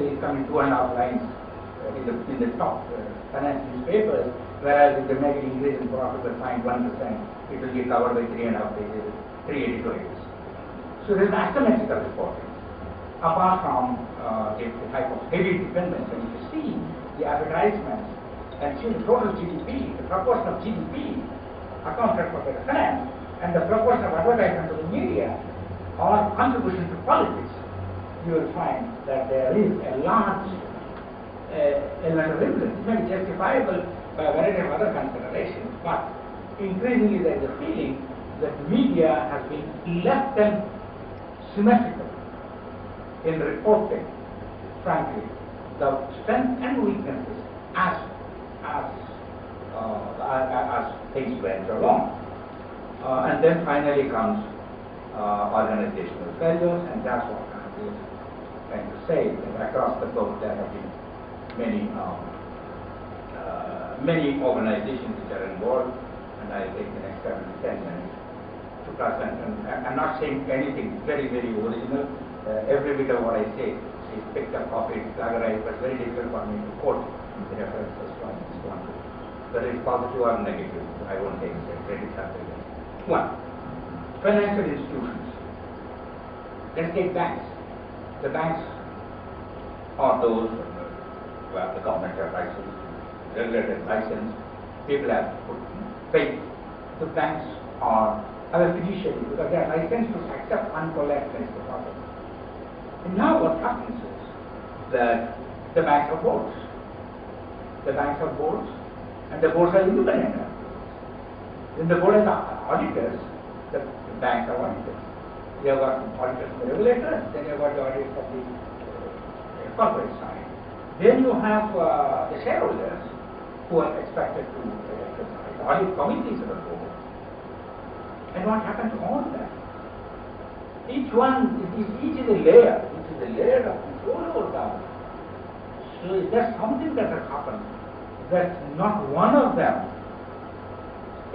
is coming 2.5 lines in the top finance newspapers, whereas if they make an increase in profit by 0.1%, it will be covered by 3.5 pages, 382 pages. So there is asymmetrical reporting. Apart from the type of heavy dependence, and if you see the advertisements and see the total GDP, the proportion of GDP accounted for by the finance, and the proportion of advertisement to the media or contribution to politics, you will find that there is a large element of influence. It may be justifiable by a variety of other considerations, but increasingly there is a feeling that media has been less than symmetrical in reporting, frankly, the strengths and weaknesses as things went along. And then finally comes organizational failures, and that's what I'm trying to say. That across the board there have been many organizations which are involved, and I'll take the next 7 to 10 minutes to present. And I'm not saying anything very, very original. Every bit of what I say is picked up, copied, plagiarized, but very difficult for me to quote the references from this one. Whether it's positive or negative, I won't take credit after this. One, financial institutions. Let's take banks. The banks are those where the government have license, regulated license, people have put faith. The banks have a fiduciary because they are licensed to accept and collect deposits. And now what happens is that the banks have boards. The banks have boards, and the boards are independent. When the board has auditors, the banks are auditors. You have got auditors from the regulators, then you have got the auditors from the corporate side. Then you have the shareholders who are expected to exercise audit committees of the board. And what happened to all that? Each is a layer. It is a layer of control over government. So if there's something that has happened, that not one of them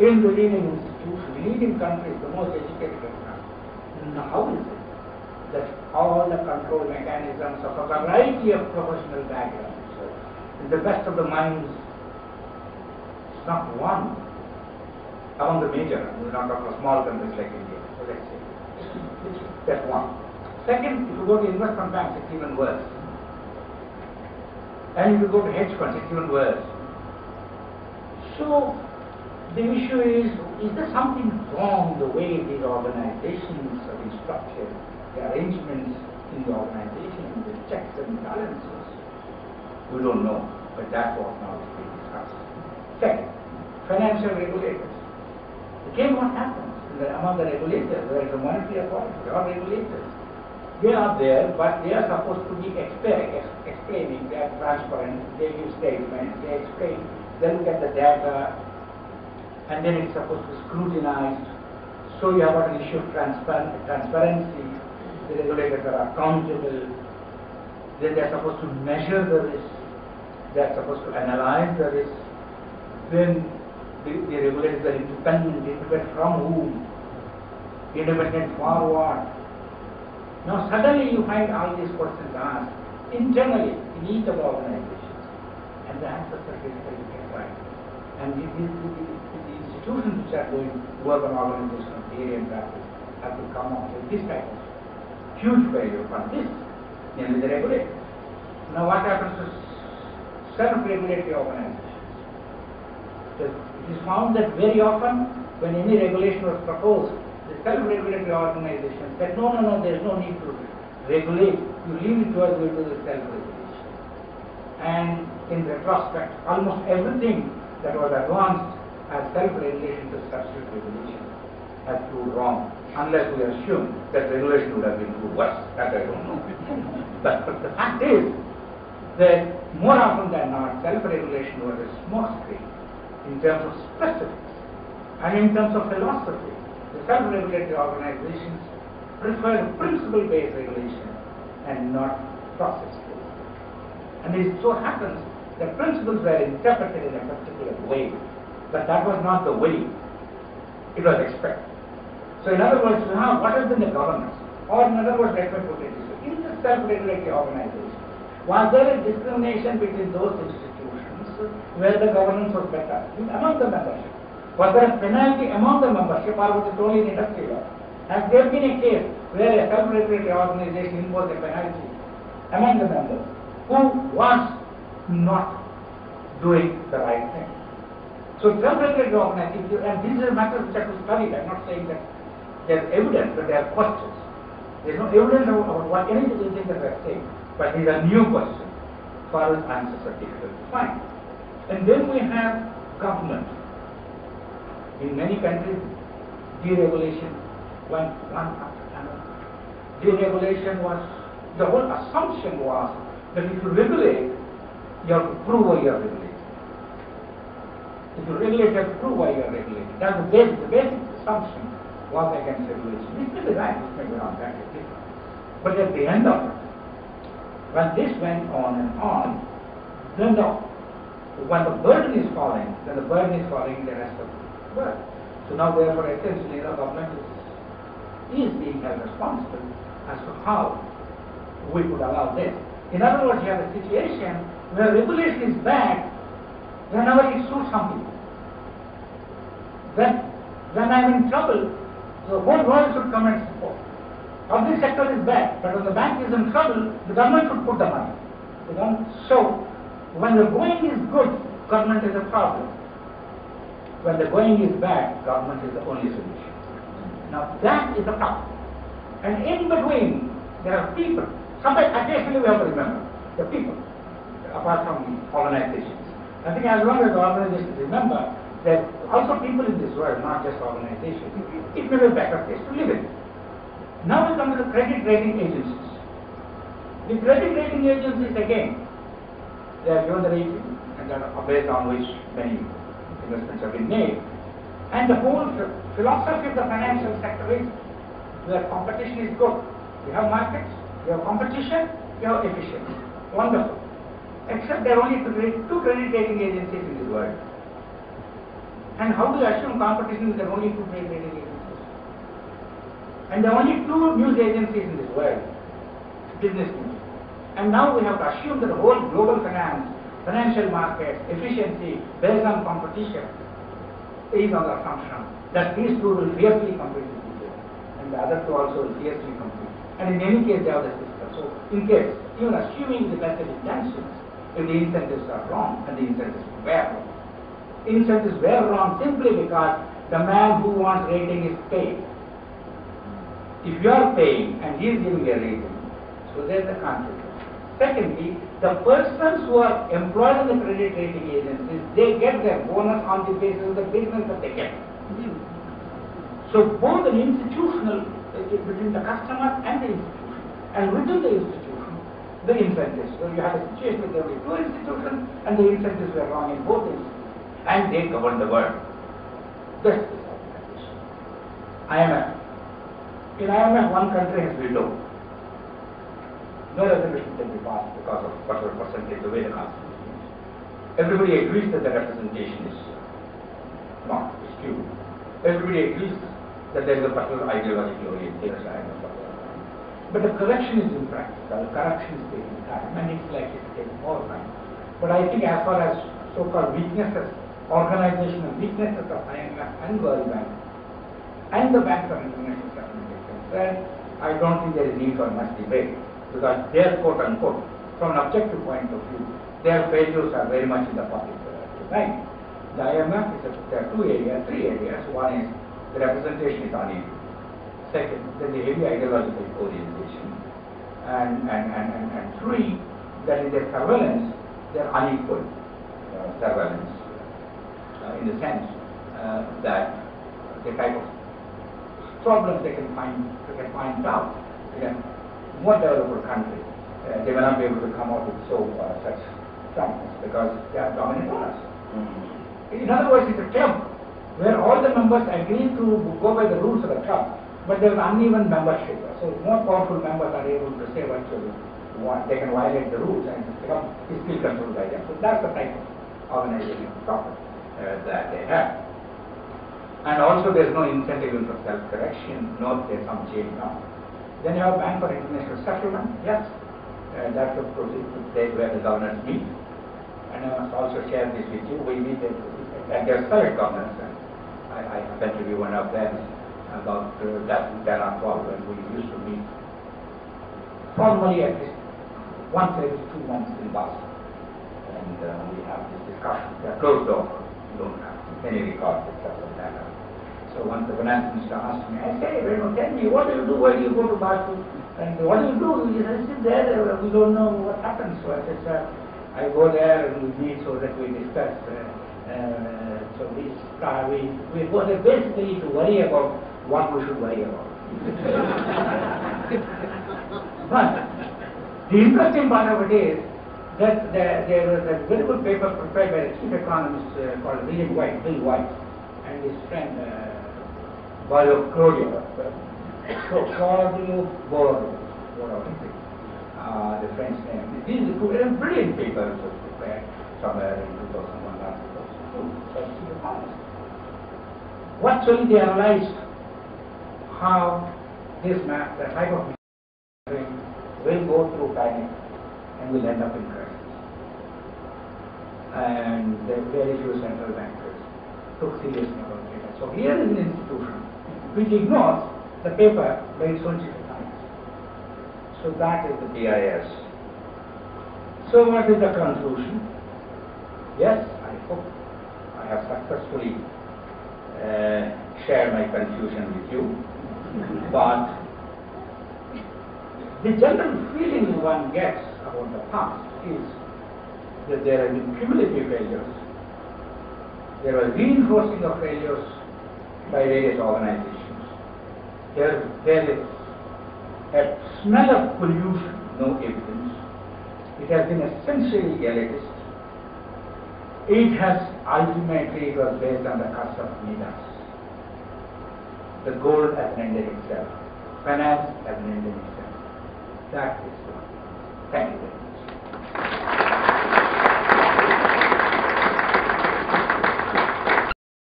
in the leading institutions, leading countries, the most educated countries, how is it that all the control mechanisms of a variety of professional backgrounds, in the best of the minds, not one among the major, we're not talking about small countries like India, so let's say. That's one. Second, if you go to investment banks, it's even worse. And if you go to hedge funds, it's even worse. So, the issue is there something wrong the way these organizations have been structured, the arrangements in the organization, the checks and balances? We don't know, but that's what now is being discussed. Second, financial regulators. Again, what happens among the regulators? There is a monetary authority, they are regulators. They are there, but they are supposed to be explaining, they are transparent, they give statements, they explain, they look at the data, and then it's supposed to be scrutinized. So you have got an issue of transparency, the regulators are accountable, then they are supposed to measure the risk, they are supposed to analyze the risk, then the regulators are independent from whom? Independent for what? Now suddenly you find all these questions asked internally in each of the organizations, and the answers are difficult to get right. And the institutions which are doing work on organizational theory and practice have to come up with this type of huge failure for this, namely the regulators. Now what happens to self-regulatory organizations? It is found that very often when any regulation was proposed, the self-regulatory organization said, no, there is no need to regulate. You leave it to us, we will do the self-regulation. And in retrospect, almost everything that was advanced as self-regulation to substitute regulation has proved wrong, unless we assume that regulation would have been proved worse. That I don't know. But the fact is that more often than not, self-regulation was a smokescreen in terms of specifics and in terms of philosophy. The self-regulatory organizations prefer principle-based regulation and not process-based. And it so happens that principles were interpreted in a particular way, but that was not the way it was expected. So in other words, now what has been the governance? Or in other words, let me put it this way, in the self-regulatory organization, Was there a discrimination between those institutions where the governance was better among the membership? Was there a penalty among the membership, or was it only in industry law? Has there been a case where a self-regulatory organization imposed a penalty among the members who was not doing the right thing? So self-regulatory organization, and these are matters which are to study. I'm not saying that there's evidence, but there are questions. There's no evidence about what anything that we're saying, but these are new questions for us answers are difficult to find. And then we have government. In many countries, deregulation went one after another. Deregulation was, the whole assumption was that if you regulate, you have to prove why you are regulating. If you regulate, you have to prove why you are regulating. That's the basic assumption was against regulation. This may be right, this may be wrong, that is different. But at the end of it, when this went on and on, then when the burden is falling, the rest of the world. So now therefore essentially the government is being held responsible as to how we could allow this. In other words, you have a situation where regulation is bad whenever it suits some people. When I'm in trouble, the whole world should come and support. Public sector is bad, but when the bank is in trouble, the government should put the money. So, when the going is good, government is a problem. When the going is bad, government is the only solution. Now that is the problem. And in between, there are people. Sometimes, occasionally we have to remember the people, apart from the organizations. I think as long as the organizations remember that also people in this world, not just organizations, it may be a better place to live in. Now we come to the credit rating agencies. The credit rating agencies again, they are given the rating and they are based on which many investments have been made. And the whole philosophy of the financial sector is where competition is good. You have markets, you have competition, you have efficiency. Wonderful. Except there are only two credit rating agencies in this world. And how do you assume competition if there are only two credit rating agencies? And there are only two news agencies in this world, business news. And now we have to assume that the whole global finance, financial markets, efficiency based on competition is on the assumption that these two will fiercely compete with each other. And the other two also will fiercely compete. And in any case, they have the system. So in case, even assuming the best of intentions, if the incentives are wrong, and the incentives were wrong. Incentives were wrong simply because the man who wants rating is paid. If you are paying and he is giving a rating, so there is a conflict. Secondly, the persons who are employed in the credit rating agencies, they get their bonus on the basis of the business that they get. So both an institutional, between the customer and the institution, and within the institution, the incentives. So you have a situation with only two institutions, and the incentives were wrong in both institutions, and they govern the world. This is organization. IMF. In IMF, one country has vetoed. No resolution can be passed because of whatever percentage, the way the constitution is. Everybody agrees that the representation is not skewed. Everybody agrees that there is a particular ideological orientation. But the correction is impractical. Correction is taking time, and it's likely to take more time. But I think as far as so-called weaknesses, organizational weaknesses of IMF and World Bank, and the Bank for International Settlement is concerned, I don't think there is need for much debate, because their quote-unquote, from an objective point of view, their failures are very much in the public domain. The IMF is there are three areas. One is the representation is unequal. Second, then the heavy ideological orientation. And three, that is their surveillance, their unequal surveillance, in the sense that the type of problems they can find out in a more developed country. They may not be able to come out with such frankness because they are dominant owners. In other words, it's a club where all the members agree to go by the rules of the club, but there is uneven membership. So more powerful members are able to say virtually what they can violate the rules, and the club is still controlled by them. So that's the type of organization problem that they have. And also there is no incentive for self-correction, nor there is some change now. Then you have Bank for International Settlement. Yes, That's the place where the governors meet. And I must also share this with you. We meet at their select governors. I happen to be one of them about 10 or 12 when we used to meet formally at least once every 2 months in Boston. And we have this discussion. They are closed door. You don't have any records except for that. So once the finance minister asked me, I say, tell me, what do you do when you go to Boston? And what do you do? He said, sit there, we don't know what happens. So I said, sir, I go there and we meet so that we discuss. So we go there basically to worry about what we should worry about. But the interesting part of it is that there was a very good paper prepared by a chief economist called Bill White, and his friend Claudio. So Claudio the French name. These are two brilliant papers prepared somewhere in 2001 or 2002. What so they analyzed how this map, the type of will go through panic and will end up in crisis. And the very few central bankers took seriously about it. So here is an institution which ignores the paper by its own chief economist. So that is the BIS. So what is the conclusion? Yes, I hope I have successfully shared my confusion with you, but the general feeling one gets about the past is that there have been cumulative failures. There was reinforcing of failures by various organizations. There is a smell of pollution, no evidence. It has been essentially elitist. It was based on the curse of Midas. The gold as an end in itself, finance as an end in itself. That is one. Thank you very much.